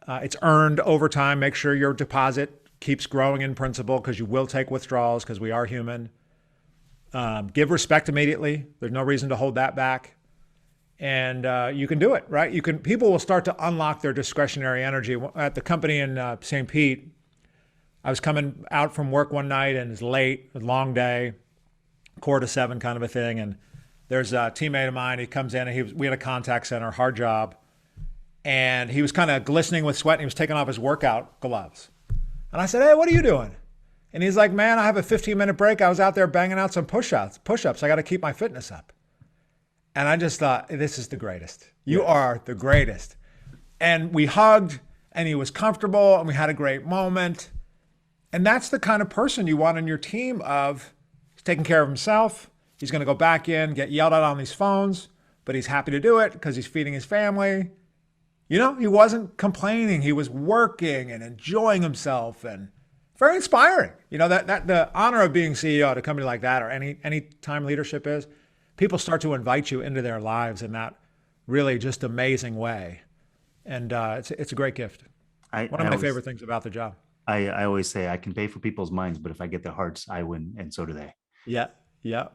It's earned over time. Make sure your deposit keeps growing in principle, because you will take withdrawals, because we are human. Give respect immediately. There's no reason to hold that back. And you can do it, right? People will start to unlock their discretionary energy. At the company in St. Pete, I was coming out from work one night, and it's late, a long day, 4 to 7 kind of a thing. And there's a teammate of mine. He comes in, and we had a contact center, hard job. and he was kind of glistening with sweat and he was taking off his workout gloves. And I said, "Hey, what are you doing?" And he's like, "Man, I have a 15-minute break. I was out there banging out some push-ups. I got to keep my fitness up." And I just thought, this is the greatest. You are the greatest. And we hugged and he was comfortable and we had a great moment. And that's the kind of person you want on your team of he's taking care of himself. He's going to go back in, get yelled at on these phones, but he's happy to do it because he's feeding his family. You know, he wasn't complaining. He was working and enjoying himself, and very inspiring. You know, that the honor of being CEO at a company like that, or any time leadership is, people start to invite you into their lives in that really just amazing way. And it's a great gift. One of my favorite things about the job. I always say I can pay for people's minds, but if I get their hearts, I win. And so do they. Yeah. Yeah.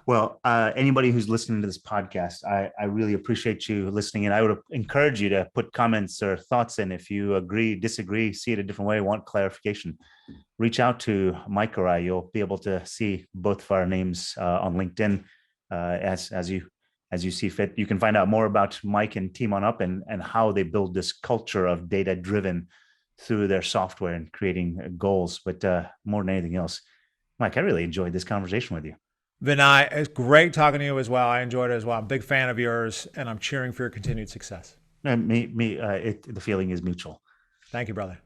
Well, anybody who's listening to this podcast, I really appreciate you listening. And I would encourage you to put comments or thoughts in. If you agree, disagree, see it a different way, want clarification, reach out to Mike or I. You'll be able to see both of our names on LinkedIn as you see fit. You can find out more about Mike and TeamOnUP and how they build this culture of data-driven through their software and creating goals. But more than anything else, Mike, I really enjoyed this conversation with you. Vinay, it's great talking to you as well. I enjoyed it as well. I'm a big fan of yours, and I'm cheering for your continued success. The feeling is mutual. Thank you, brother.